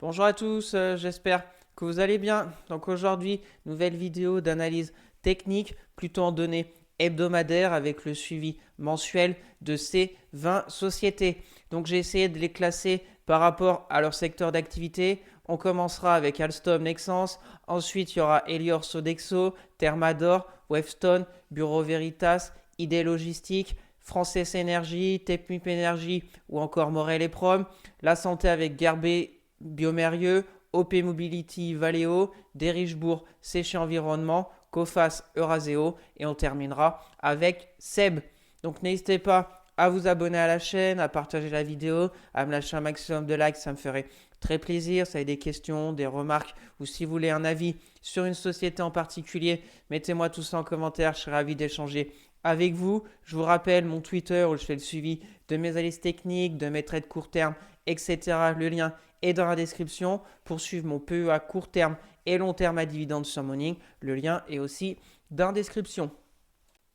Bonjour à tous, j'espère que vous allez bien. Donc aujourd'hui, nouvelle vidéo d'analyse technique plutôt en données hebdomadaires avec le suivi mensuel de ces 20 sociétés. Donc j'ai essayé de les classer par rapport à leur secteur d'activité. On commencera avec Alstom Nexans, ensuite il y aura Elior Sodexo, Thermador, Wavestone, Bureau Veritas, ID Logistique, Frances Energy, Technip Energy ou encore Morel et Prom. La santé avec Gerbet Biomérieux, OP Mobility Valeo, Derichebourg Séché Environnement, Coface Euraseo et on terminera avec Seb. Donc n'hésitez pas à vous abonner à la chaîne, à partager la vidéo, à me lâcher un maximum de likes, ça me ferait très plaisir. Si vous avez des questions, des remarques ou si vous voulez un avis sur une société en particulier, mettez-moi tout ça en commentaire, je serai ravi d'échanger avec vous. Je vous rappelle mon Twitter où je fais le suivi de mes analyses techniques, de mes trades court terme, etc. Le lien est dans la description. Pour suivre mon PE à court terme et long terme à dividendes sur Morning, le lien est aussi dans la description.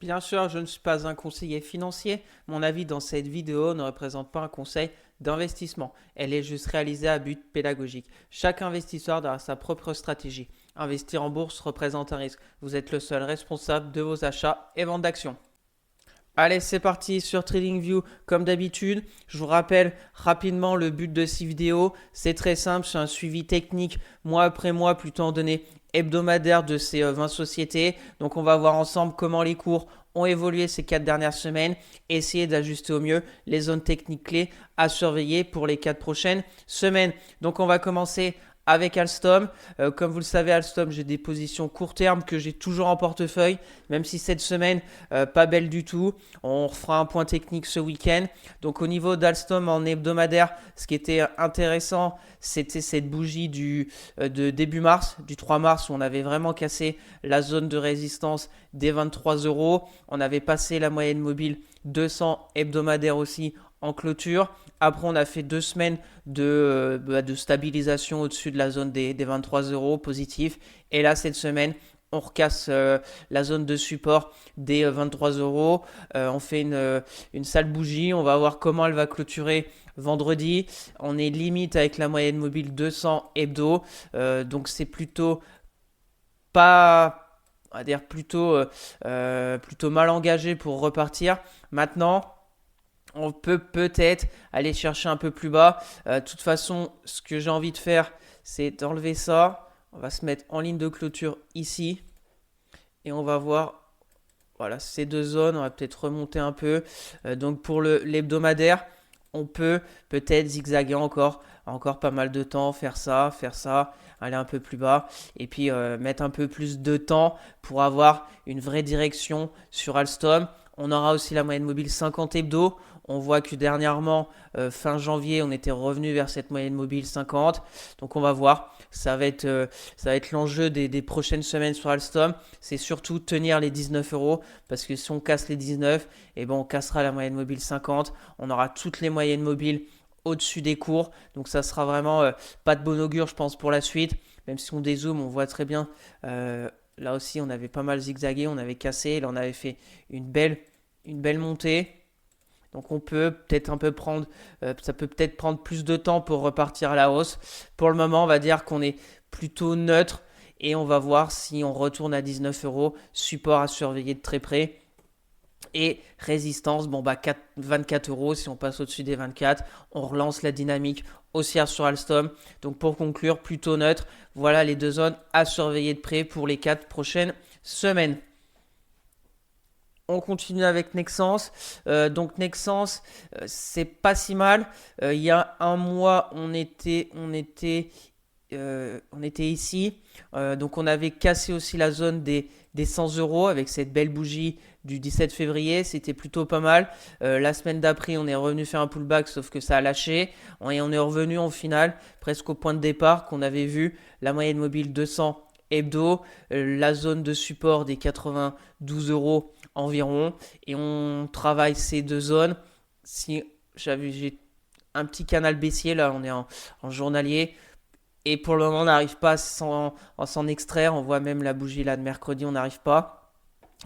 Bien sûr, je ne suis pas un conseiller financier. Mon avis dans cette vidéo ne représente pas un conseil d'investissement. Elle est juste réalisée à but pédagogique. Chaque investisseur doit sa propre stratégie. Investir en bourse représente un risque. Vous êtes le seul responsable de vos achats et ventes d'actions. Allez, c'est parti sur TradingView comme d'habitude. Je vous rappelle rapidement le but de ces vidéos. C'est très simple, c'est un suivi technique mois après mois, plutôt en données hebdomadaires de ces 20 sociétés. Donc on va voir ensemble comment les cours ont évolué ces 4 dernières semaines. Essayer d'ajuster au mieux les zones techniques clés à surveiller pour les 4 prochaines semaines. Donc on va commencer avec Alstom. Comme vous le savez, Alstom, j'ai des positions court terme que j'ai toujours en portefeuille, même si cette semaine, pas belle du tout. On refera un point technique ce week-end. Donc au niveau d'Alstom en hebdomadaire, ce qui était intéressant, c'était cette bougie de début mars, du 3 mars, où on avait vraiment cassé la zone de résistance des 23 euros. On avait passé la moyenne mobile 200 hebdomadaire aussi en clôture. Après, on a fait 2 semaines de stabilisation au-dessus de la zone des 23 euros positif. Et là, cette semaine, on recasse la zone de support des 23 euros. On fait une sale bougie. On va voir comment elle va clôturer vendredi. On est limite avec la moyenne mobile 200 hebdo. Donc, c'est plutôt pas. On va dire plutôt mal engagé pour repartir. Maintenant, on peut peut-être aller chercher un peu plus bas. De toute façon, ce que j'ai envie de faire, c'est d'enlever ça. On va se mettre en ligne de clôture ici. Et on va voir, voilà, ces deux zones. On va peut-être remonter un peu. Donc pour l'hebdomadaire, on peut peut-être zigzaguer encore pas mal de temps, faire ça, aller un peu plus bas. Et puis mettre un peu plus de temps pour avoir une vraie direction sur Alstom. On aura aussi la moyenne mobile 50 hebdo. On voit que dernièrement, fin janvier, on était revenu vers cette moyenne mobile 50. Donc on va voir. Ça va être l'enjeu des prochaines semaines sur Alstom. C'est surtout tenir les 19 euros. Parce que si on casse les 19, eh ben on cassera la moyenne mobile 50. On aura toutes les moyennes mobiles au-dessus des cours. Donc ça sera vraiment pas de bon augure, je pense, pour la suite. Même si on dézoome, on voit très bien. Là aussi, on avait pas mal zigzagué, on avait cassé. Là, on avait fait une belle montée. Donc on peut peut-être un peu prendre, ça peut peut-être prendre plus de temps pour repartir à la hausse. Pour le moment, on va dire qu'on est plutôt neutre et on va voir si on retourne à 19 euros. Support à surveiller de très près. Et résistance, bon bah 24 euros, si on passe au-dessus des 24, on relance la dynamique haussière sur Alstom. Donc pour conclure, plutôt neutre, voilà les deux zones à surveiller de près pour les 4 prochaines semaines. On continue avec Nexans. Donc Nexans, c'est pas si mal. Il y a un mois, on était ici. Donc on avait cassé aussi la zone des 100 euros avec cette belle bougie du 17 février. C'était plutôt pas mal. La semaine d'après, on est revenu faire un pullback, sauf que ça a lâché. Et on est revenu en finale, presque au point de départ qu'on avait vu. La moyenne mobile 200 hebdo, la zone de support des 92 euros environ. Et on travaille ces deux zones. Si j'ai un petit canal baissier, là on est en journalier. Et pour le moment, on n'arrive pas à s'en extraire. On voit même la bougie là de mercredi, on n'arrive pas.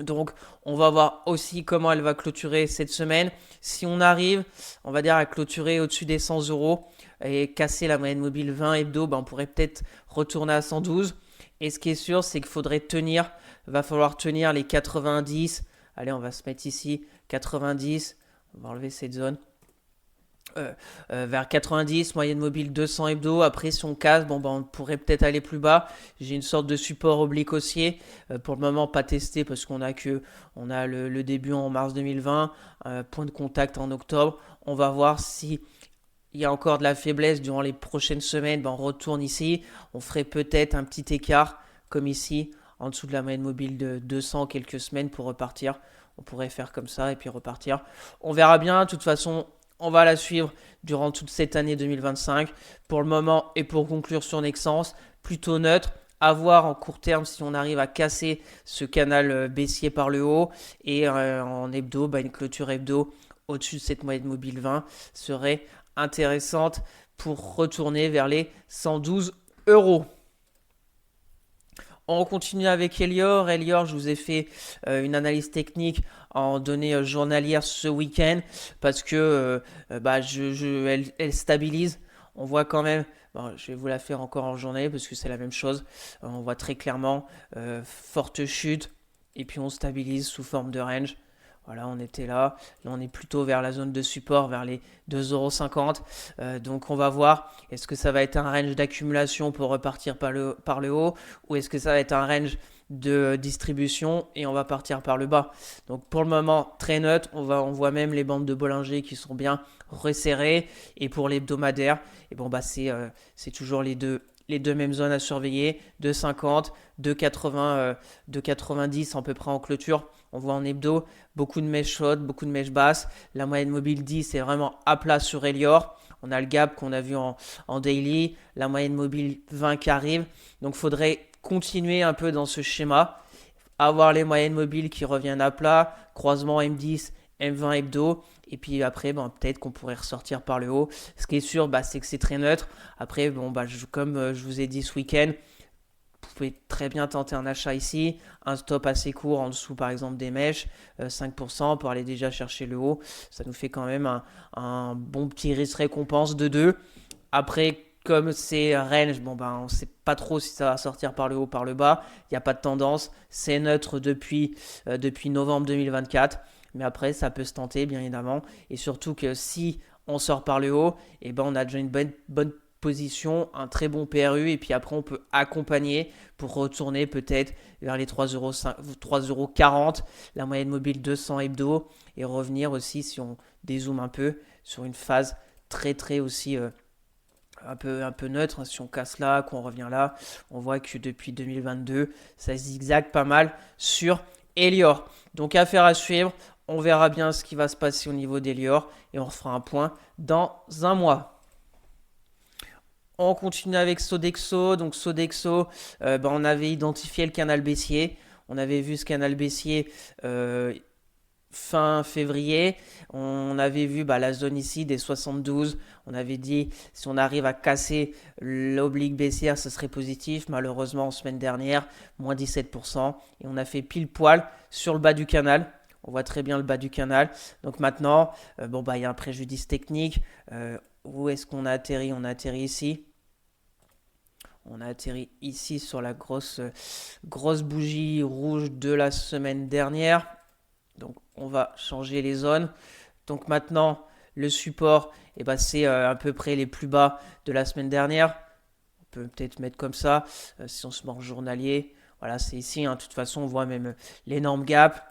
Donc, on va voir aussi comment elle va clôturer cette semaine. Si on arrive, on va dire, à clôturer au-dessus des 100 euros, et casser la moyenne mobile 20 hebdo, on pourrait peut-être retourner à 112. Et ce qui est sûr, c'est qu'il faudrait tenir, va falloir tenir les 90. Allez, on va se mettre ici, 90. On va enlever cette zone. Vers 90, moyenne mobile 200 hebdo. Après, si on casse, on pourrait peut-être aller plus bas. J'ai une sorte de support oblique haussier. Pour le moment, pas testé parce qu'on a le début en mars 2020, point de contact en octobre. On va voir si il y a encore de la faiblesse durant les prochaines semaines. On retourne ici. On ferait peut-être un petit écart comme ici, en dessous de la moyenne mobile de 200 quelques semaines pour repartir. On pourrait faire comme ça et puis repartir. On verra bien. De toute façon, on va la suivre durant toute cette année 2025. Pour le moment et pour conclure sur Nexence, plutôt neutre. À voir en court terme si on arrive à casser ce canal baissier par le haut. Et en hebdo, une clôture hebdo au-dessus de cette moyenne mobile 20 serait intéressante pour retourner vers les 112 euros. On continue avec Elior. Elior, je vous ai fait une analyse technique en données journalières ce week-end parce que elle stabilise. On voit quand même, je vais vous la faire encore en journée parce que c'est la même chose. On voit très clairement forte chute et puis on stabilise sous forme de range. Voilà, on était là. Là, on est plutôt vers la zone de support, vers les 2,50 €. Donc, on va voir, est-ce que ça va être un range d'accumulation pour repartir par le haut ou est-ce que ça va être un range de distribution et on va partir par le bas. Donc, pour le moment, très neutre. On voit même les bandes de Bollinger qui sont bien resserrées. Et pour l'hebdomadaire, c'est toujours les deux mêmes zones à surveiller, 2,50, 2,80, 2,90 à peu près en clôture. On voit en hebdo beaucoup de mèches hautes, beaucoup de mèches basses. La moyenne mobile 10 est vraiment à plat sur Elior. On a le gap qu'on a vu en daily, la moyenne mobile 20 qui arrive. Donc il faudrait continuer un peu dans ce schéma, avoir les moyennes mobiles qui reviennent à plat, croisement M10, M20 hebdo. Et puis après, peut-être qu'on pourrait ressortir par le haut. Ce qui est sûr, c'est que c'est très neutre. Après, comme je vous ai dit ce week-end, vous pouvez très bien tenter un achat ici, un stop assez court en dessous par exemple des mèches, 5% pour aller déjà chercher le haut. Ça nous fait quand même un bon petit risque récompense de 2. Après, comme c'est range, on ne sait pas trop si ça va sortir par le haut, par le bas. Il n'y a pas de tendance. C'est neutre depuis novembre 2024. Mais après, ça peut se tenter, bien évidemment. Et surtout que si on sort par le haut, on a déjà une bonne position, un très bon PRU. Et puis après, on peut accompagner pour retourner peut-être vers les 3,40 €, la moyenne mobile 200 hebdo. Et revenir aussi, si on dézoome un peu, sur une phase très, très aussi un peu neutre. Si on casse là, qu'on revient là, on voit que depuis 2022, ça zigzague pas mal sur Elior. Donc affaire à suivre, on verra bien ce qui va se passer au niveau d'Elior et on refera un point dans un mois. On continue avec Sodexo. Donc Sodexo, on avait identifié le canal baissier. On avait vu ce canal baissier fin février, on avait vu la zone ici des 72. On avait dit si on arrive à casser l'oblique baissière, ce serait positif. Malheureusement, en semaine dernière, moins 17%. Et on a fait pile poil sur le bas du canal. On voit très bien le bas du canal. Donc maintenant, il y a un préjudice technique. Où est-ce qu'on a atterri? On a atterri ici. On a atterri ici sur la grosse bougie rouge de la semaine dernière. Donc on va changer les zones. Donc maintenant, le support, c'est à peu près les plus bas de la semaine dernière. On peut peut-être mettre comme ça, si on se met en journalier. Voilà, c'est ici. De toute façon, on voit même l'énorme gap.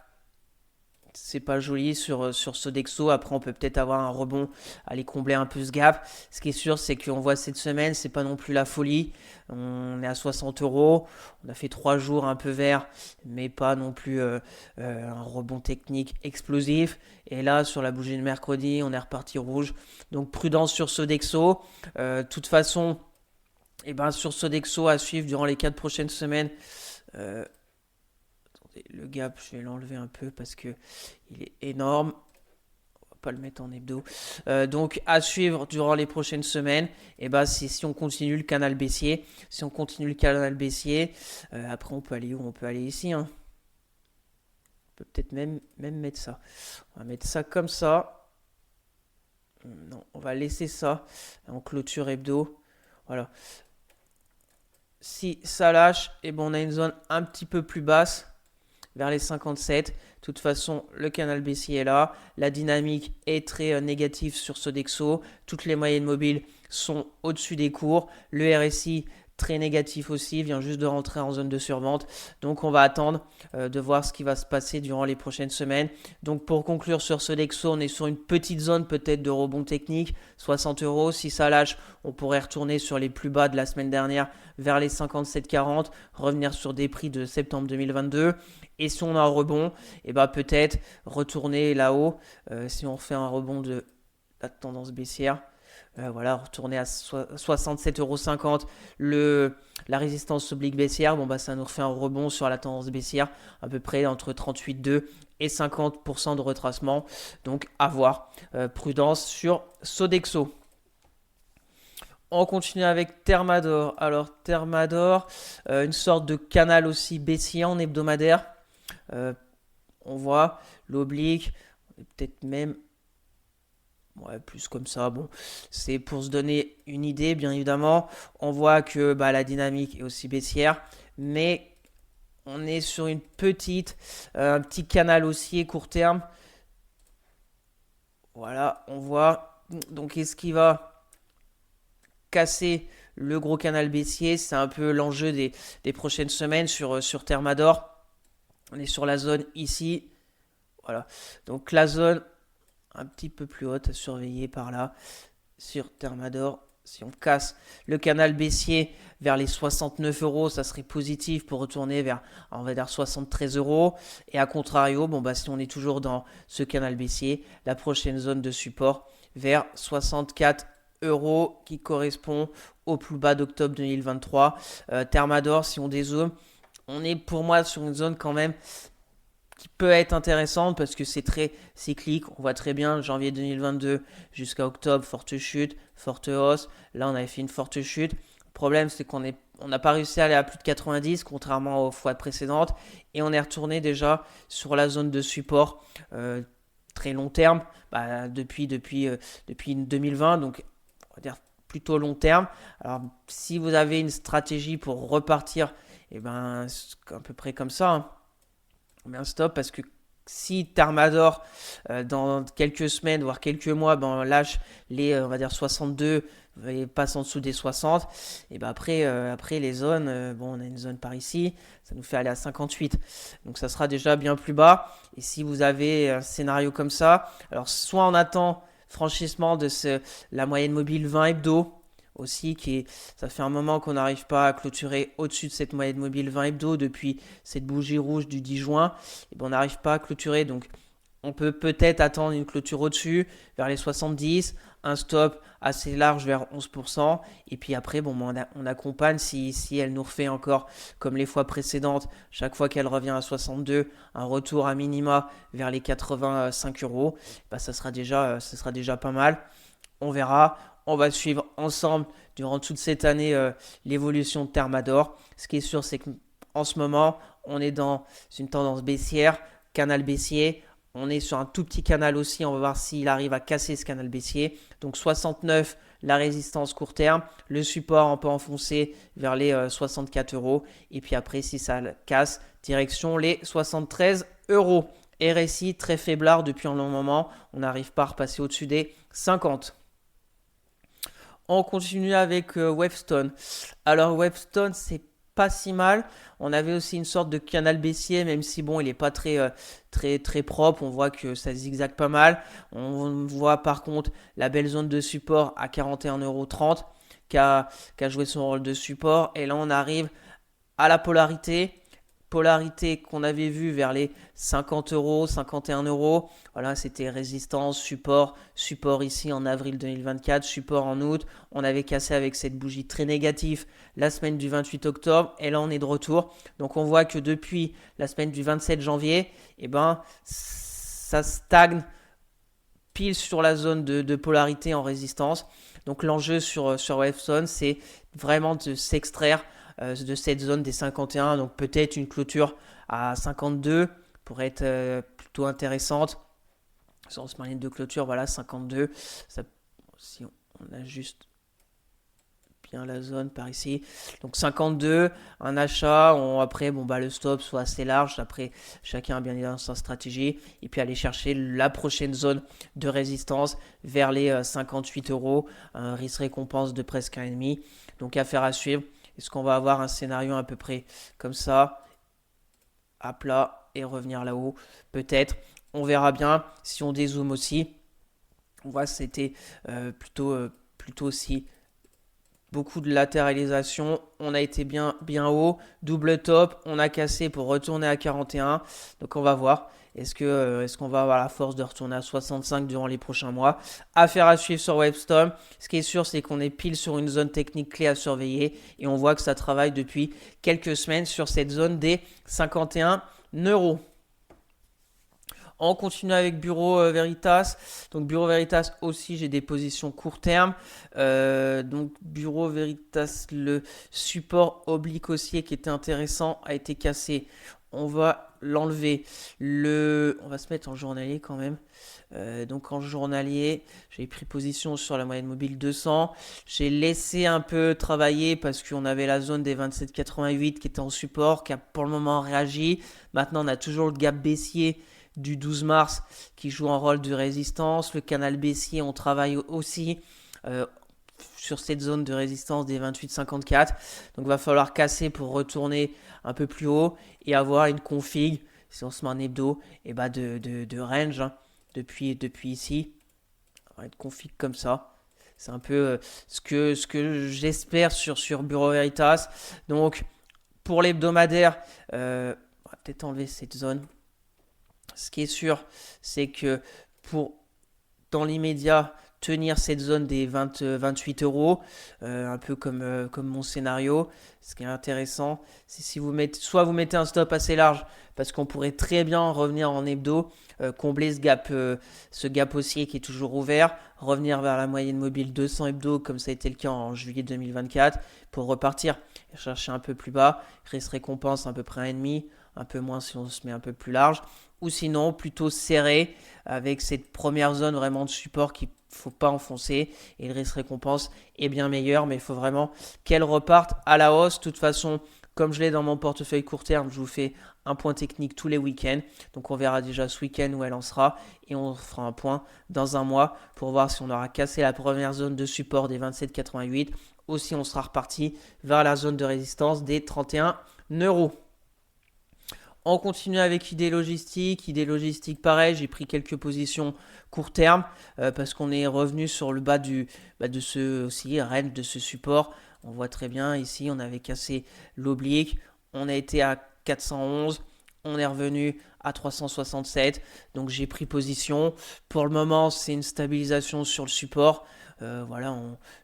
C'est pas joli sur Sodexo. Après, on peut peut-être avoir un rebond, aller combler un peu ce gap. Ce qui est sûr, c'est qu'on voit cette semaine, c'est pas non plus la folie. On est à 60 €. On a fait 3 jours un peu vert, mais pas non plus un rebond technique explosif. Et là, sur la bougie de mercredi, on est reparti rouge. Donc, prudence sur Sodexo. Toute façon, sur Sodexo à suivre durant les 4 prochaines semaines. Le gap, je vais l'enlever un peu parce que il est énorme. On va pas le mettre en hebdo. Donc à suivre durant les prochaines semaines. Si on continue le canal baissier. Si on continue le canal baissier, après on peut aller où? On peut aller ici. On peut peut-être même mettre ça. On va mettre ça comme ça. Non, on va laisser ça en clôture hebdo. Voilà. Si ça lâche, et bon, on a une zone un petit peu plus basse, vers les 57. De toute façon, le canal baissier est là. La dynamique est très négative sur Sodexo. Toutes les moyennes mobiles sont au-dessus des cours. Le RSI très négatif aussi, vient juste de rentrer en zone de survente. Donc on va attendre de voir ce qui va se passer durant les prochaines semaines. Donc pour conclure sur Sodexo, on est sur une petite zone peut-être de rebond technique, 60 euros. Si ça lâche, on pourrait retourner sur les plus bas de la semaine dernière vers les 57,40, revenir sur des prix de septembre 2022. Et si on a un rebond, et bah peut-être retourner là-haut, si on fait un rebond de la tendance baissière. Voilà, retourner à 67,50 €. La résistance oblique baissière, bon bah ça nous refait un rebond sur la tendance baissière, à peu près entre 38,2 et 50% de retracement. Donc à voir. Prudence sur Sodexo. On continue avec Thermador. Alors Thermador, une sorte de canal aussi baissier en hebdomadaire. On voit l'oblique, peut-être même ouais, plus comme ça. Bon, c'est pour se donner une idée, bien évidemment. On voit que bah, la dynamique est aussi baissière, mais on est sur un petit canal haussier court terme. Voilà, on voit. Donc, est-ce qu'il va casser le gros canal baissier? C'est un peu l'enjeu des prochaines semaines sur Thermador. On est sur la zone ici. Voilà. Donc, la zone un petit peu plus haute à surveiller par là sur Thermador. Si on casse le canal baissier vers les 69 euros, ça serait positif pour retourner vers, on va dire, 73 euros. Et à contrario, bon, bah, si on est toujours dans ce canal baissier, la prochaine zone de support vers 64 euros qui correspond au plus bas d'octobre 2023. Thermador, si on dézoome, on est pour moi sur une zone quand même qui peut être intéressante parce que c'est très cyclique. On voit très bien janvier 2022 jusqu'à octobre, forte chute, forte hausse. Là, on avait fait une forte chute. Le problème, c'est qu'on n'a pas réussi à aller à plus de 90, contrairement aux fois précédentes. Et on est retourné déjà sur la zone de support très long terme, depuis 2020. Donc, on va dire plutôt long terme. Alors, si vous avez une stratégie pour repartir, et ben, à peu près comme ça, hein. On met un stop parce que si Thermador dans quelques semaines voire quelques mois lâche les on va dire 62 et passe en dessous des 60, et ben après les zones on a une zone par ici, ça nous fait aller à 58, donc ça sera déjà bien plus bas. Et si vous avez un scénario comme ça, alors soit on attend franchissement de la moyenne mobile 20 hebdo aussi, ça fait un moment qu'on n'arrive pas à clôturer au-dessus de cette moyenne mobile 20 hebdo depuis cette bougie rouge du 10 juin. Et on n'arrive pas à clôturer, donc on peut peut-être attendre une clôture au-dessus, vers les 70, un stop assez large vers 11%, et puis après, on accompagne si elle nous refait encore, comme les fois précédentes, chaque fois qu'elle revient à 62, un retour à minima vers les 85 euros, ça sera déjà pas mal. On verra. On va suivre ensemble durant toute cette année l'évolution de Thermador. Ce qui est sûr, c'est qu'en ce moment, on est dans une tendance baissière, canal baissier. On est sur un tout petit canal aussi. On va voir s'il arrive à casser ce canal baissier. Donc 69, la résistance court terme. Le support, on peut enfoncer vers les 64 euros. Et puis après, si ça casse, direction les 73 euros. RSI très faiblard depuis un long moment. On n'arrive pas à repasser au-dessus des 50. On continue avec Wavestone. Alors Wavestone, c'est pas si mal. On avait aussi une sorte de canal baissier, même si il n'est pas très propre. On voit que ça zigzague pas mal. On voit par contre la belle zone de support à 41,30 € qui a joué son rôle de support. Et là, on arrive à la polarité qu'on avait vue vers les 50 euros, 51 euros. Voilà, c'était résistance, support ici en avril 2024, support en août. On avait cassé avec cette bougie très négative la semaine du 28 octobre et là on est de retour. Donc on voit que depuis la semaine du 27 janvier, ça stagne pile sur la zone de polarité en résistance. Donc l'enjeu sur Wavestone, c'est vraiment de s'extraire de cette zone des 51, donc peut-être une clôture à 52 pour être plutôt intéressante. Sur ce moyen de clôture, voilà, 52, ça si on ajuste bien la zone par ici. Donc 52, un achat. Après, le stop soit assez large. Après, chacun a bien évidemment sa stratégie. Et puis aller chercher la prochaine zone de résistance vers les 58 euros. Un risque récompense de presque 1,5. Donc affaire à suivre. Est-ce qu'on va avoir un scénario à peu près comme ça, à plat et revenir là-haut? Peut-être. On verra bien. Si on dézoome aussi, on voit que c'était plutôt aussi beaucoup de latéralisation, on a été bien haut, double top, on a cassé pour retourner à 41, donc on va voir. Est-ce qu'on va avoir la force de retourner à 65 durant les prochains mois? Affaire à suivre sur Webstorm. Ce qui est sûr, c'est qu'on est pile sur une zone technique clé à surveiller et on voit que ça travaille depuis quelques semaines sur cette zone des 51 euros. On continue avec Bureau Veritas. Donc Bureau Veritas aussi, j'ai des positions court terme. Donc Bureau Veritas, le support oblique haussier qui était intéressant a été cassé. On va l'enlever. On va se mettre en journalier quand même. Donc en journalier, j'ai pris position sur la moyenne mobile 200. J'ai laissé un peu travailler parce qu'on avait la zone des 27,88 qui était en support, qui a pour le moment réagi. Maintenant, on a toujours le gap baissier du 12 mars qui joue un rôle de résistance. Le canal baissier, on travaille aussi sur cette zone de résistance des 28,54. Donc il va falloir casser pour retourner un peu plus haut et avoir une config, si on se met en hebdo, de range depuis ici. Une config comme ça. C'est un peu ce que j'espère sur Bureau Veritas. Donc pour l'hebdomadaire, on va peut-être enlever cette zone. Ce qui est sûr, c'est que dans l'immédiat, tenir cette zone des 28 euros, un peu comme mon scénario, ce qui est intéressant, c'est si vous mettez un stop assez large, parce qu'on pourrait très bien revenir en hebdo, combler ce gap haussier qui est toujours ouvert, revenir vers la moyenne mobile 200 hebdo, comme ça a été le cas en juillet 2024, pour repartir et chercher un peu plus bas, risque récompense à peu près 1,5, un peu moins si on se met un peu plus large, ou sinon plutôt serré avec cette première zone vraiment de support qu'il ne faut pas enfoncer, et le risque récompense est bien meilleur, mais il faut vraiment qu'elle reparte à la hausse. De toute façon, comme je l'ai dans mon portefeuille court terme, je vous fais un point technique tous les week-ends, donc on verra déjà ce week-end où elle en sera, et on fera un point dans un mois pour voir si on aura cassé la première zone de support des 27,88 ou si on sera reparti vers la zone de résistance des 31 euros. On continue avec idée logistique. Idée logistique, pareil, j'ai pris quelques positions court terme parce qu'on est revenu sur le bas de ce range, de ce support. On voit très bien ici, on avait cassé l'oblique. On a été à 411. On est revenu à 367. Donc j'ai pris position. Pour le moment, c'est une stabilisation sur le support.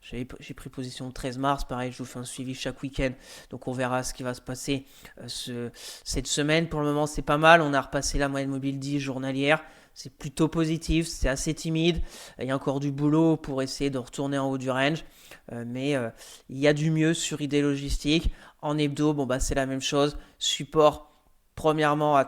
J'ai pris position le 13 mars, pareil, je vous fais un suivi chaque week-end, donc on verra ce qui va se passer cette semaine. Pour le moment, c'est pas mal, on a repassé la moyenne mobile 10 journalière, c'est plutôt positif, c'est assez timide, il y a encore du boulot pour essayer de retourner en haut du range, mais il y a du mieux sur idée logistique. En hebdo, c'est la même chose, support premièrement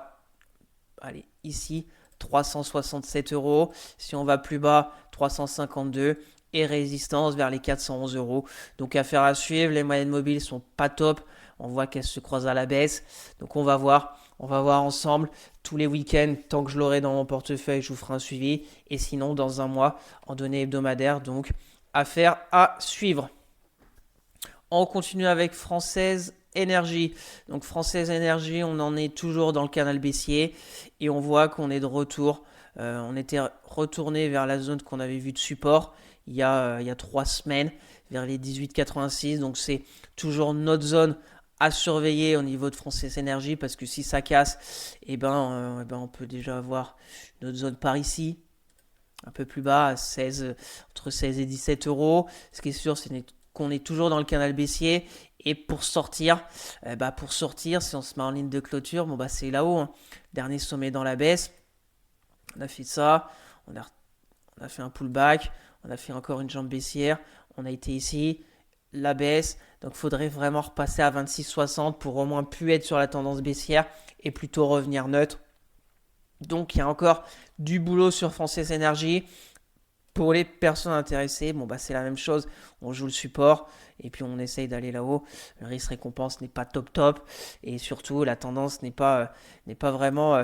ici 367 euros, si on va plus bas 352 et résistance vers les 411 euros. Donc affaire à suivre, les moyennes mobiles sont pas top, on voit qu'elles se croisent à la baisse, donc on va voir ensemble tous les week-ends, tant que je l'aurai dans mon portefeuille, je vous ferai un suivi, et sinon dans un mois en données hebdomadaires, donc affaire à suivre. On continue avec Française Énergie. Donc Française Énergie, on en est toujours dans le canal baissier et on voit qu'on est de retour. On était retourné vers la zone qu'on avait vue de support il y a 3 semaines, vers les 18,86. Donc c'est toujours notre zone à surveiller au niveau de Française Énergie parce que si ça casse, on peut déjà avoir notre zone par ici, un peu plus bas, entre 16 et 17 euros. Ce qui est sûr, c'est qu'on est toujours dans le canal baissier. Et pour sortir, si on se met en ligne de clôture, c'est là-haut. Hein. Dernier sommet dans la baisse. On a fait ça. On a fait un pullback. On a fait encore une jambe baissière. On a été ici. La baisse. Donc il faudrait vraiment repasser à 26,60 pour au moins plus être sur la tendance baissière et plutôt revenir neutre. Donc il y a encore du boulot sur Française Énergie. Pour les personnes intéressées, bon bah c'est la même chose, on joue le support et puis on essaye d'aller là-haut. Le risque récompense n'est pas top top et surtout la tendance n'est pas vraiment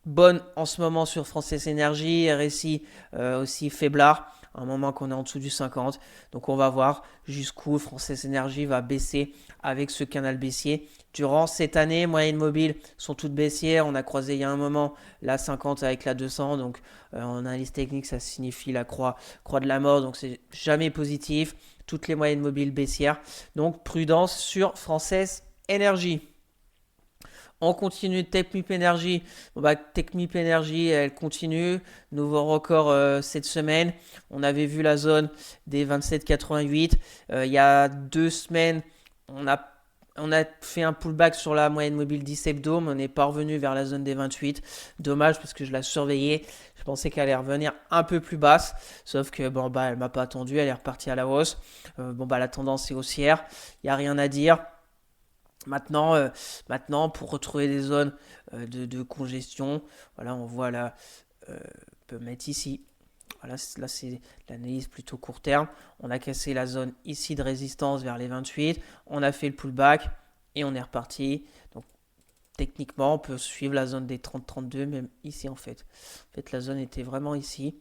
bonne en ce moment sur Frances Energy, RSI aussi faiblard, à un moment qu'on est en dessous du 50. Donc on va voir jusqu'où Frances Energy va baisser avec ce canal baissier. Durant cette année, moyennes mobiles sont toutes baissières. On a croisé il y a un moment la 50 avec la 200. Donc en analyse technique, ça signifie la croix de la mort. Donc c'est jamais positif. Toutes les moyennes mobiles baissières. Donc prudence sur Frances Energy. On continue Technip Energy. Bon bah, Technip Energy, elle continue. Nouveau record cette semaine. On avait vu la zone des 27,88. Il y a 2 semaines, on a fait un pullback sur la moyenne mobile 10 hebdo, mais on n'est pas revenu vers la zone des 28. Dommage parce que je la surveillais. Je pensais qu'elle allait revenir un peu plus basse. Sauf que bon, bah, elle m'a pas attendu. Elle est repartie à la hausse. Bon, bah, la tendance est haussière. Il n'y a rien à dire. Maintenant, pour retrouver des zones de congestion, voilà, on voit là, on peut mettre ici. Voilà, là, c'est l'analyse plutôt court terme. On a cassé la zone ici de résistance vers les 28. On a fait le pullback et on est reparti. Donc, techniquement, on peut suivre la zone des 30-32, même ici en fait. En fait, la zone était vraiment ici.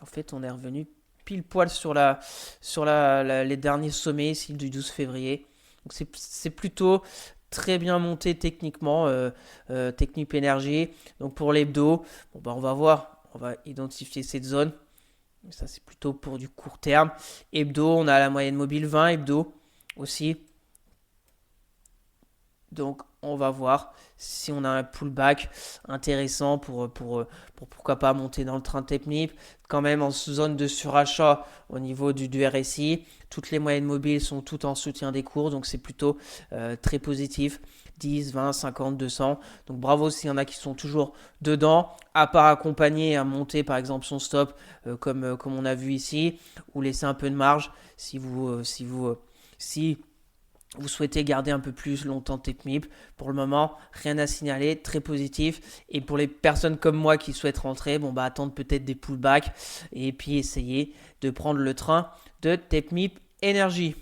En fait, on est revenu pile poil sur les derniers sommets ici du 12 février. Donc c'est plutôt très bien monté techniquement, Technip Energy. Donc pour l'hebdo, bon, bah, on va voir, on va identifier cette zone. Ça c'est plutôt pour du court terme. Hebdo, on a la moyenne mobile 20 hebdo aussi. Donc on va voir si on a un pullback intéressant pour pourquoi pas monter dans le train Technip. Quand même en zone de surachat au niveau du RSI. Toutes les moyennes mobiles sont toutes en soutien des cours, donc c'est plutôt très positif. 10, 20, 50, 200. Donc bravo s'il y en a qui sont toujours dedans, à part accompagner à monter par exemple son stop comme on a vu ici, ou laisser un peu de marge si vous souhaitez garder un peu plus longtemps Technip. Pour le moment, rien à signaler, très positif. Et pour les personnes comme moi qui souhaitent rentrer, bon bah attendre peut-être des pullbacks et puis essayer de prendre le train de Technip Energy.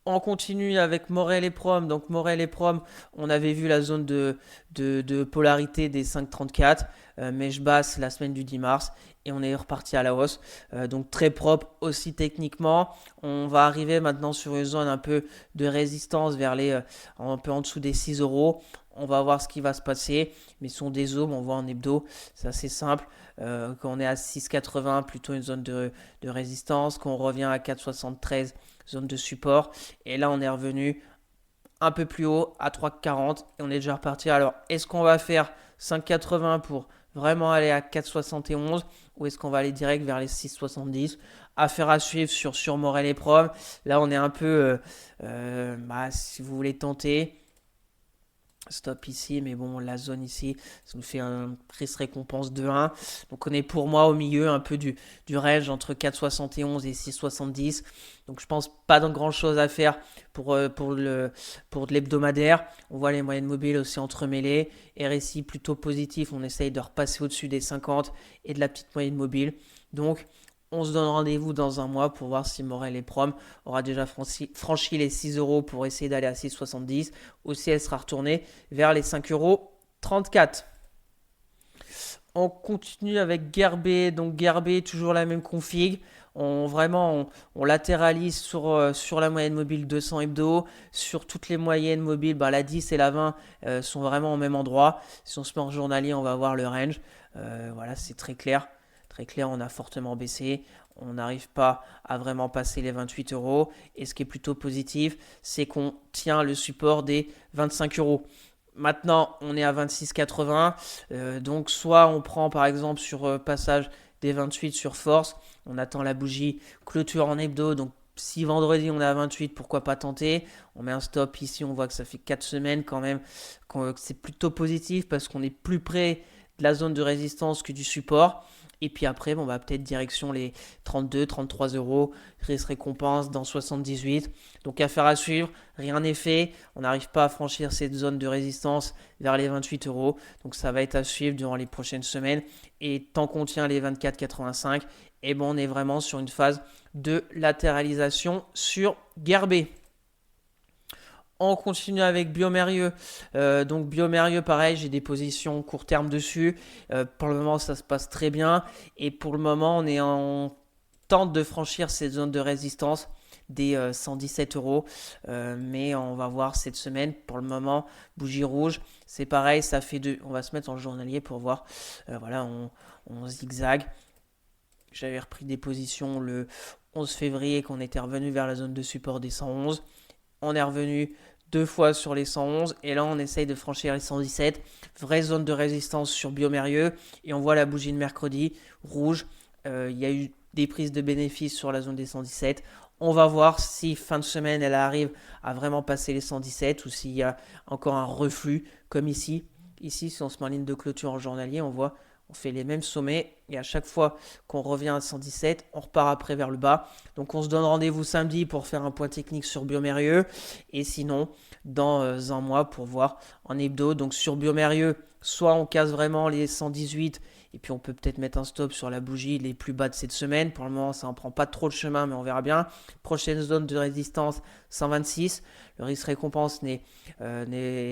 On continue avec Morel et Prom. Donc Morel et Prom, on avait vu la zone de polarité des 5,34, mèche basse la semaine du 10 mars et on est reparti à la hausse. Donc très propre aussi techniquement. On va arriver maintenant sur une zone un peu de résistance vers un peu en dessous des 6 euros. On va voir ce qui va se passer. Mais ce sont des zones, on voit en hebdo, c'est assez simple. Quand on est à 6,80, plutôt une zone de résistance. Quand on revient à 4,73, zone de support. Et là, on est revenu un peu plus haut à 3,40 et on est déjà reparti. Alors, est-ce qu'on va faire 5,80 pour vraiment aller à 4,71 ou est-ce qu'on va aller direct vers les 6,70? Affaire à suivre sur Morel et Prom. Là, on est un peu, si vous voulez tenter, stop ici, mais bon, la zone ici, ça nous fait un prix récompense de 1. Donc on est pour moi au milieu un peu du range entre 4,71 et 6,70. Donc je pense pas de grand chose à faire pour de l'hebdomadaire. On voit les moyennes mobiles aussi entremêlées. RSI plutôt positif, on essaye de repasser au-dessus des 50 et de la petite moyenne mobile. Donc on se donne rendez-vous dans un mois pour voir si Morel et Prom aura déjà franchi les 6 euros pour essayer d'aller à 6,70 ou si elle sera retournée vers les 5,34 euros. On continue avec Gerbet. Donc Gerbet, toujours la même config. On latéralise sur la moyenne mobile 200 hebdo. Sur toutes les moyennes mobiles, la 10 et la 20 sont vraiment au même endroit. Si on se met en journalier, on va voir le range. Voilà, c'est très clair. Très clair, on a fortement baissé. On n'arrive pas à vraiment passer les 28 euros. Et ce qui est plutôt positif, c'est qu'on tient le support des 25 euros. Maintenant, on est à 26,80. Donc, soit on prend par exemple sur passage des 28 sur force. On attend la bougie clôture en hebdo. Donc, si vendredi on est à 28, pourquoi pas tenter? On met un stop ici. On voit que ça fait 4 semaines quand même. C'est plutôt positif parce qu'on est plus près de la zone de résistance que du support. Et puis après, bon, bah, peut-être direction les 32, 33 euros, risque récompense dans 78. Donc affaire à suivre, rien n'est fait. On n'arrive pas à franchir cette zone de résistance vers les 28 euros. Donc ça va être à suivre durant les prochaines semaines. Et tant qu'on tient les 24,85, et bon, on est vraiment sur une phase de latéralisation sur Gerbet. On continue avec Biomérieux. Donc Biomérieux, pareil, j'ai des positions court terme dessus. Pour le moment, ça se passe très bien. Et pour le moment, on est en tente de franchir cette zone de résistance des 117 euros. Mais on va voir cette semaine. Pour le moment, bougie rouge. C'est pareil, ça fait deux. On va se mettre en journalier pour voir. Voilà, on zigzag. J'avais repris des positions le 11 février qu'on était revenu vers la zone de support des 111. On est revenu deux fois sur les 111 et là on essaye de franchir les 117. Vraie zone de résistance sur Biomérieux et on voit la bougie de mercredi rouge. Il y a eu des prises de bénéfices sur la zone des 117. On va voir si fin de semaine elle arrive à vraiment passer les 117 ou s'il y a encore un reflux comme ici. Ici, si on se met en ligne de clôture en journalier, on voit on fait les mêmes sommets et à chaque fois qu'on revient à 117, on repart après vers le bas. Donc on se donne rendez-vous samedi pour faire un point technique sur Biomérieux et sinon dans un mois pour voir en hebdo. Donc sur Biomérieux, soit on casse vraiment les 118 et puis on peut peut-être mettre un stop sur la bougie les plus bas de cette semaine. Pour le moment, ça n'en prend pas trop de chemin, mais on verra bien. Prochaine zone de résistance, 126. Le risque récompense n'est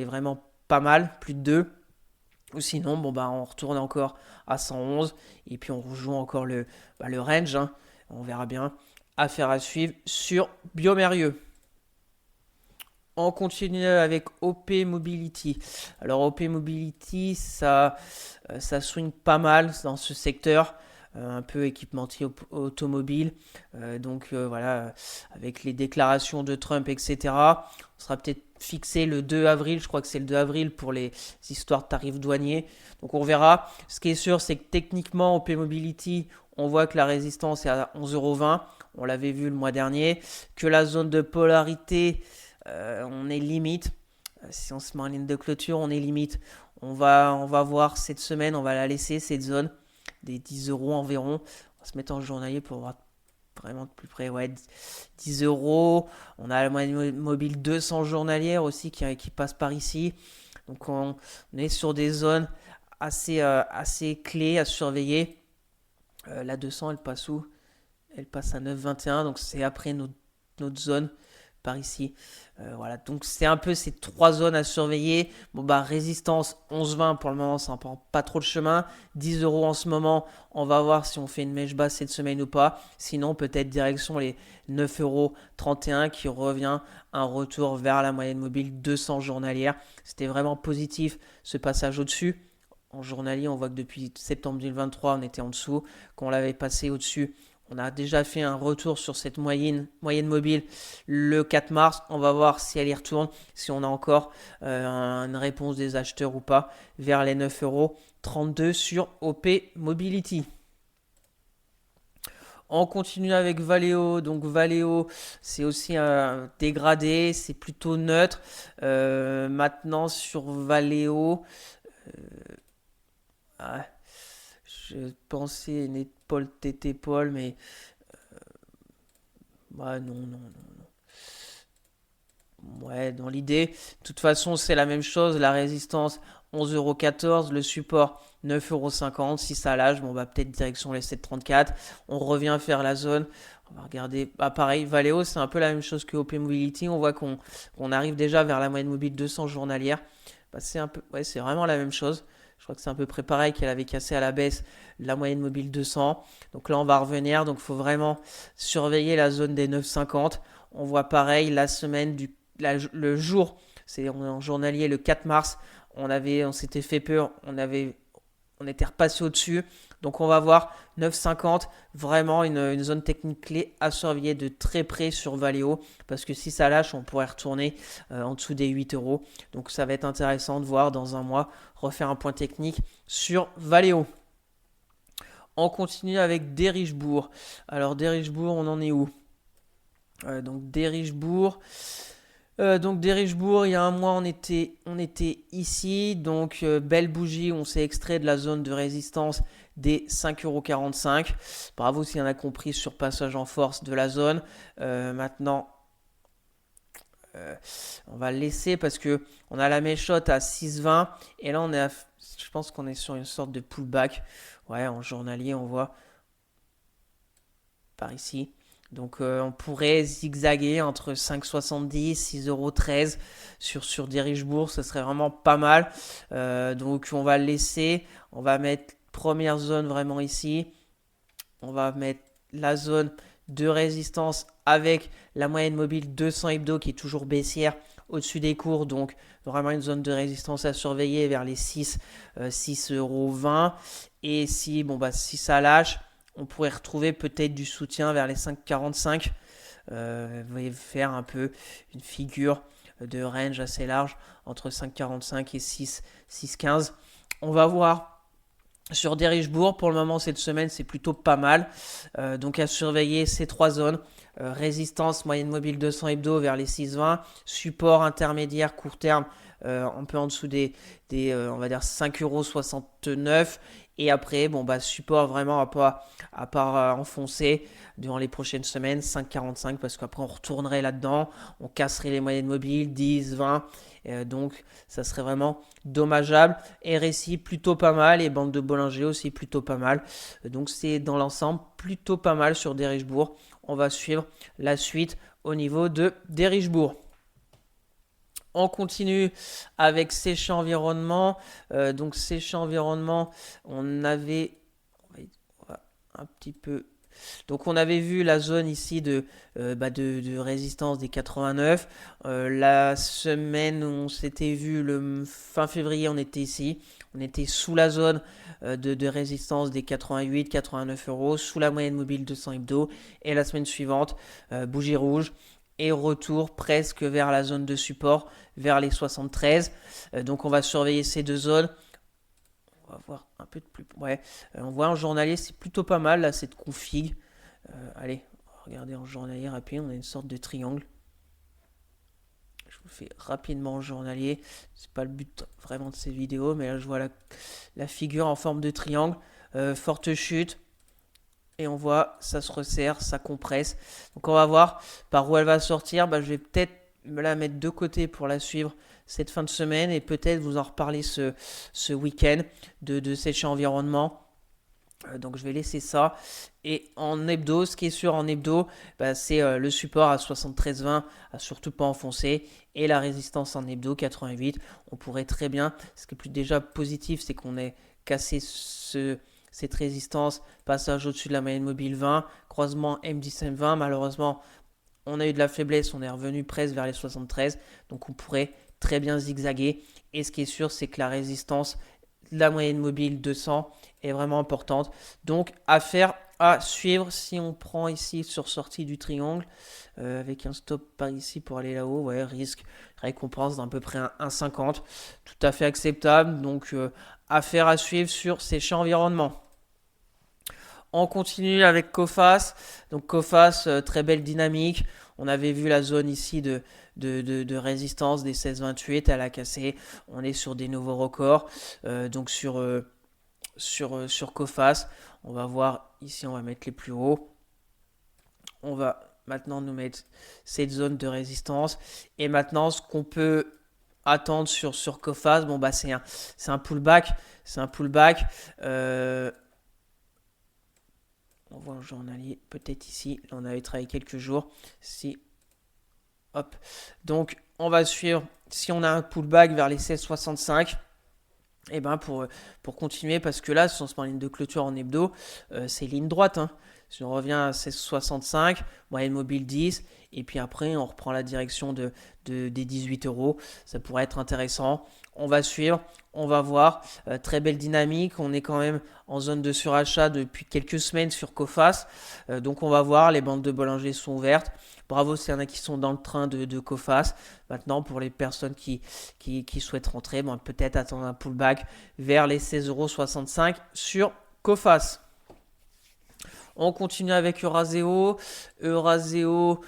vraiment pas mal, plus de 2. Ou sinon, bon, bah, on retourne encore à 111 et puis on rejoue encore le range. Hein. On verra bien. Affaire à suivre sur Biomérieux. On continue avec OP Mobility. Alors OP Mobility, ça swing pas mal dans ce secteur. Un peu équipementier automobile. Voilà, avec les déclarations de Trump, etc. On sera peut-être fixé le 2 avril, je crois que c'est le 2 avril pour les histoires de tarifs douaniers. Donc on verra. Ce qui est sûr, c'est que techniquement, OP Mobility, on voit que la résistance est à 11,20 €. On l'avait vu le mois dernier. Que la zone de polarité, on est limite. Si on se met en ligne de clôture, on est limite. On va voir cette semaine, on va la laisser, cette zone des 10 euros environ. On va se mettre en journalier pour voir vraiment de plus près. Ouais, 10 euros. On a la moyenne mobile 200 journalière aussi qui passe par ici. Donc on est sur des zones assez clés à surveiller. La 200, elle passe où? Elle passe à 9,21. Donc c'est après notre zone par ici. Voilà, donc c'est un peu ces trois zones à surveiller. Bon bah résistance 11,20 pour le moment, ça ne prend pas trop de chemin. 10 euros en ce moment, on va voir si on fait une mèche basse cette semaine ou pas. Sinon peut-être direction les 9,31 € qui revient un retour vers la moyenne mobile 200 journalière. C'était vraiment positif ce passage au-dessus. En journalier, on voit que depuis septembre 2023, on était en dessous. Quand on l'avait passé au-dessus, on a déjà fait un retour sur cette moyenne mobile le 4 mars. On va voir si elle y retourne, si on a encore une réponse des acheteurs ou pas vers les 9,32 € sur OP Mobility. On continue avec Valeo. Donc Valeo, c'est aussi un dégradé, c'est plutôt neutre. Maintenant sur Valeo, je pensais une épaule tété-épaule, mais non. Ouais, dans l'idée, de toute façon, c'est la même chose. La résistance 11,14 €, le support 9,50 €. Si ça lâche, bon, bah, peut-être direction les 7,34. On revient faire la zone. On va regarder. Bah, pareil, Valeo, c'est un peu la même chose que OP Mobility. On voit qu'on arrive déjà vers la moyenne mobile 200 journalière. Bah, c'est vraiment la même chose. Je crois que c'est à peu près pareil qu'elle avait cassé à la baisse la moyenne mobile 200. Donc là, on va revenir. Donc il faut vraiment surveiller la zone des 9,50. On voit pareil la semaine le jour, c'est en journalier le 4 mars. On s'était fait peur. On était repassé au-dessus. Donc on va voir 9,50, vraiment une zone technique clé à surveiller de très près sur Valeo. Parce que si ça lâche, on pourrait retourner en dessous des 8 €. Donc ça va être intéressant de voir dans un mois, refaire un point technique sur Valeo. On continue avec Derichebourg. Alors Derichebourg, on en est où? Donc Derichebourg, il y a un mois, on était ici. Donc, belle bougie, on s'est extrait de la zone de résistance des 5,45 €. Bravo s'il y en a compris sur passage en force de la zone. Maintenant, on va le laisser parce que on a la méchotte à 6,20 et là je pense qu'on est sur une sorte de pullback. Ouais, en journalier, on voit par ici. Donc on pourrait zigzaguer entre 5,70 6,13 € sur des riches bourses, ce serait vraiment pas mal. Donc on va le laisser. On va mettre première zone vraiment ici. On va mettre la zone de résistance avec la moyenne mobile 200 hebdo qui est toujours baissière au-dessus des cours. Donc vraiment une zone de résistance à surveiller vers les 6,20 €. Et si ça lâche, on pourrait retrouver peut-être du soutien vers les 5,45. Faire un peu une figure de range assez large entre 5,45 et 6,15. On va voir sur des Richebourg. Pour le moment, cette semaine, c'est plutôt pas mal. Donc à surveiller ces trois zones. Résistance moyenne mobile 200 hebdo vers les 6,20. Support intermédiaire court terme un peu en dessous des on va dire 5,69 €. Et après, support vraiment à pas enfoncer durant les prochaines semaines, 5,45 parce qu'après on retournerait là-dedans, on casserait les moyennes mobiles, 10, 20. Donc ça serait vraiment dommageable. RSI plutôt pas mal et bande de Bollinger aussi plutôt pas mal. Donc c'est dans l'ensemble plutôt pas mal sur des Richebourg. On va suivre la suite au niveau de des Richebourg. On continue avec Séché Environnement. Donc Séché Environnement, on avait un petit peu. Donc on avait vu la zone ici de résistance des 89. La semaine où on s'était vu le fin février, on était ici. On était sous la zone de résistance des 88, 89 €, sous la moyenne mobile 200 hebdo. Et la semaine suivante, bougie rouge. Et retour presque vers la zone de support, vers les 73. Donc on va surveiller ces deux zones. On va voir un peu de plus. Ouais, on voit en journalier, c'est plutôt pas mal là, cette config. Allez, regardez en journalier rapide, on a une sorte de triangle. Je vous le fais rapidement en journalier. C'est pas le but vraiment de ces vidéos, mais là je vois la figure en forme de triangle. Forte chute. Et on voit, ça se resserre, ça compresse. Donc on va voir par où elle va sortir. Je vais peut-être me la mettre de côté pour la suivre cette fin de semaine. Et peut-être vous en reparler ce week-end de Séché Environnement. Donc je vais laisser ça. Et en hebdo, ce qui est sûr en hebdo, c'est le support à 73,20 à surtout pas enfoncer. Et la résistance en hebdo 88. On pourrait très bien, ce qui est plus déjà positif, c'est qu'on ait cassé cette résistance, passage au-dessus de la moyenne mobile 20, croisement M17-20. Malheureusement, on a eu de la faiblesse, on est revenu presque vers les 73. Donc on pourrait très bien zigzaguer. Et ce qui est sûr, c'est que la résistance de la moyenne mobile 200 est vraiment importante. Donc affaire à suivre. Si on prend ici sur sortie du triangle, avec un stop par ici pour aller là-haut, ouais, risque, récompense d'à peu près un 1,50. Tout à fait acceptable. Donc affaire à suivre sur Séché Environnement. On continue avec Coface. Donc Coface, très belle dynamique. On avait vu la zone ici de résistance des 16,28. Elle a cassé. On est sur des nouveaux records. Donc sur Coface, on va voir ici, on va mettre les plus hauts. On va maintenant nous mettre cette zone de résistance. Et maintenant, ce qu'on peut attendre sur Coface, c'est un pullback. C'est un pullback. On voit un journalier peut-être ici. Là, on avait travaillé quelques jours. Hop. Donc, on va suivre. Si on a un pullback vers les 16,65, et pour continuer, parce que là, si on se prend ligne de clôture en hebdo, c'est ligne droite. Hein. Si on revient à 16,65, moyenne mobile 10, et puis après, on reprend la direction des 18 €. Ça pourrait être intéressant. On va suivre, on va voir. Très belle dynamique. On est quand même en zone de surachat depuis quelques semaines sur Coface. Donc, on va voir. Les bandes de Bollinger sont ouvertes. Bravo s'il y en a qui sont dans le train de Coface. Maintenant, pour les personnes qui souhaitent rentrer, peut-être attendre un pullback vers les 16,65 € sur Coface. On continue avec Euraseo. Euraseo,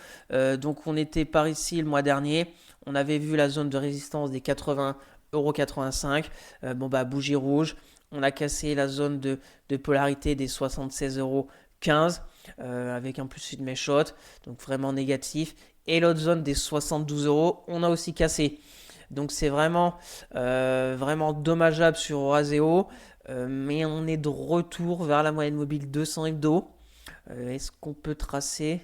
donc on était par ici le mois dernier. On avait vu la zone de résistance des 80,85 €. Bougie rouge. On a cassé la zone de polarité des 76,15 € avec un plus une mèche haute, donc vraiment négatif. Et l'autre zone des 72 €, on a aussi cassé. Donc c'est vraiment dommageable sur Orazeo, mais on est de retour vers la moyenne mobile 200 hebdo. Est-ce qu'on peut tracer?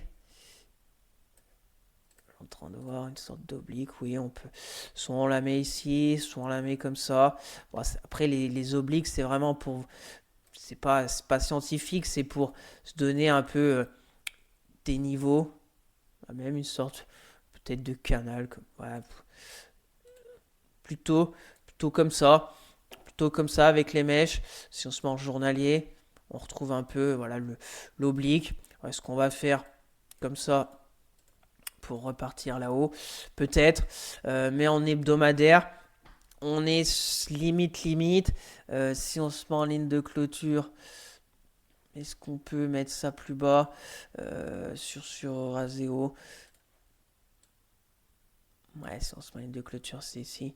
En train de voir une sorte d'oblique, oui, on peut. Soit on la met ici, soit on la met comme ça. Bon, après, les obliques, c'est vraiment pour. C'est pas scientifique, c'est pour se donner un peu des niveaux, même une sorte peut-être de canal, voilà, plutôt, plutôt comme ça, plutôt comme ça avec les mèches. Si on se met en journalier, on retrouve un peu voilà l'oblique. Ce qu'on va faire comme ça pour repartir là-haut, peut-être, mais en hebdomadaire, on est limite. Si on se met en ligne de clôture, est-ce qu'on peut mettre ça plus bas sur Orazeo? Ouais, si on se met en ligne de clôture, c'est ici.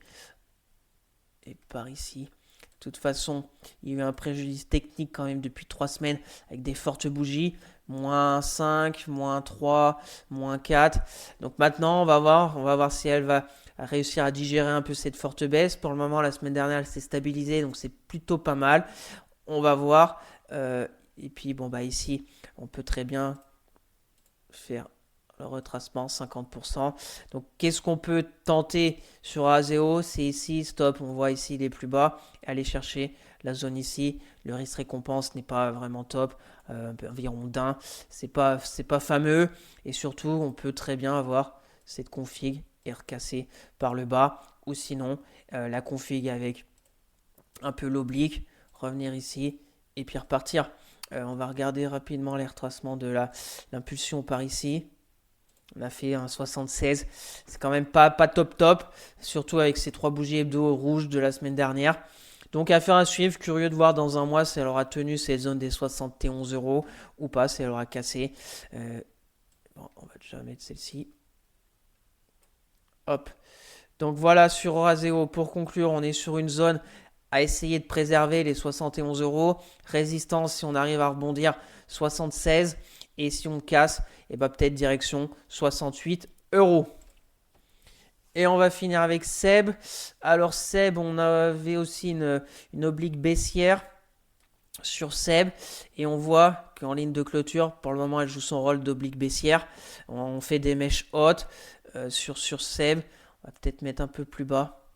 Et par ici. De toute façon, il y a eu un préjudice technique quand même depuis 3 semaines avec des fortes bougies. Moins 5, moins 3, moins 4. Donc maintenant, on va voir si elle va réussir à digérer un peu cette forte baisse. Pour le moment, la semaine dernière, elle s'est stabilisée, donc c'est plutôt pas mal. On va voir. Et puis, bon, bah ici, on peut très bien faire le retracement 50%. Donc, qu'est-ce qu'on peut tenter sur Aseo? C'est ici, stop, on voit ici les plus bas. Aller chercher la zone ici. Le risque récompense n'est pas vraiment top, environ d'un. C'est pas fameux. Et surtout, on peut très bien avoir cette config et recasser par le bas. Ou sinon, la config avec un peu l'oblique, revenir ici et puis repartir. On va regarder rapidement les retracements de l'impulsion par ici. On a fait un 76. C'est quand même pas top. Surtout avec ces 3 bougies hebdo rouges de la semaine dernière. Donc affaire à suivre. Curieux de voir dans un mois si elle aura tenu cette zone des 71 € ou pas. Si elle aura cassé. Bon, on va déjà mettre celle-ci. Hop. Donc voilà sur Orazeo. Pour conclure, on est sur une zone à essayer de préserver les 71 €. Résistance si on arrive à rebondir 76. Et si on casse, et bah peut-être direction 68 €. Et on va finir avec Seb. Alors Seb, on avait aussi une oblique baissière sur Seb. Et on voit qu'en ligne de clôture, pour le moment, elle joue son rôle d'oblique baissière. On fait des mèches hautes sur Seb. On va peut-être mettre un peu plus bas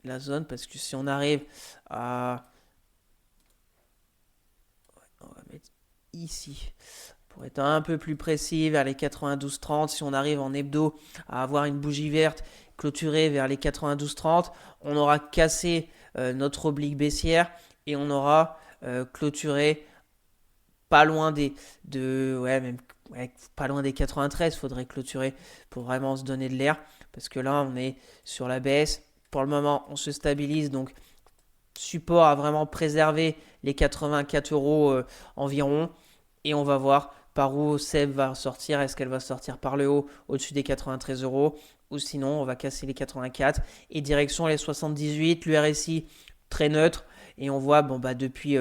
la zone, parce que si on arrive à... On va mettre ici. Pour être un peu plus précis, vers les 92,30, si on arrive en hebdo à avoir une bougie verte clôturée vers les 92,30, on aura cassé notre oblique baissière et on aura clôturé pas loin pas loin des 93. Il faudrait clôturer pour vraiment se donner de l'air, parce que là on est sur la baisse. Pour le moment, on se stabilise, donc support à vraiment préserver les 84 € environ, et on va voir par où Seb va sortir. Est-ce qu'elle va sortir par le haut, au-dessus des 93 €, ou sinon on va casser les 84 et direction les 78. L'URSI très neutre, et on voit depuis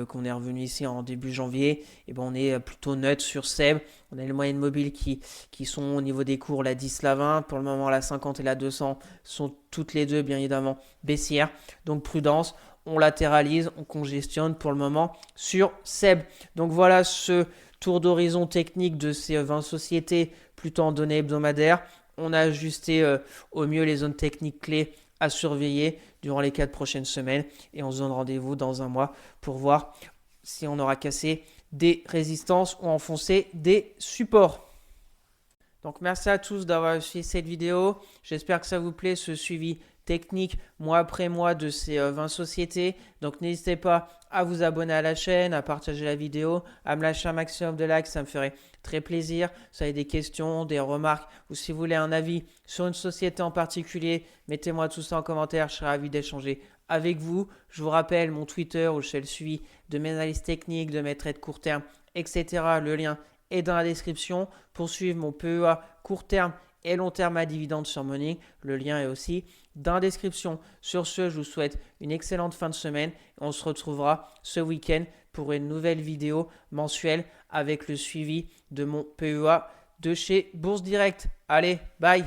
qu'on est revenu ici en début janvier, et on est plutôt neutre sur Seb. On a les moyennes mobiles qui sont au niveau des cours, la 10, la 20. Pour le moment, la 50 et la 200 sont toutes les deux bien évidemment baissières, donc prudence. On latéralise, on congestionne pour le moment sur Seb. Donc voilà ce tour d'horizon technique de ces 20 sociétés plutôt en données hebdomadaires. On a ajusté au mieux les zones techniques clés à surveiller durant les 4 prochaines semaines, et on se donne rendez-vous dans un mois pour voir si on aura cassé des résistances ou enfoncé des supports. Donc merci à tous d'avoir suivi cette vidéo. J'espère que ça vous plaît, ce suivi technique mois après mois de ces 20 sociétés. Donc n'hésitez pas à vous abonner à la chaîne, à partager la vidéo, à me lâcher un maximum de likes, ça me ferait très plaisir. Si vous avez des questions, des remarques, ou si vous voulez un avis sur une société en particulier, mettez-moi tout ça en commentaire, je serai ravi d'échanger avec vous. Je vous rappelle mon Twitter où je fais le suivi de mes analyses techniques, de mes trades court terme, etc. Le lien est dans la description pour suivre mon PEA court terme et long terme à dividendes sur Morning. Le lien est aussi dans la description. Sur ce, je vous souhaite une excellente fin de semaine. On se retrouvera ce week-end pour une nouvelle vidéo mensuelle avec le suivi de mon PEA de chez Bourse Direct. Allez, bye!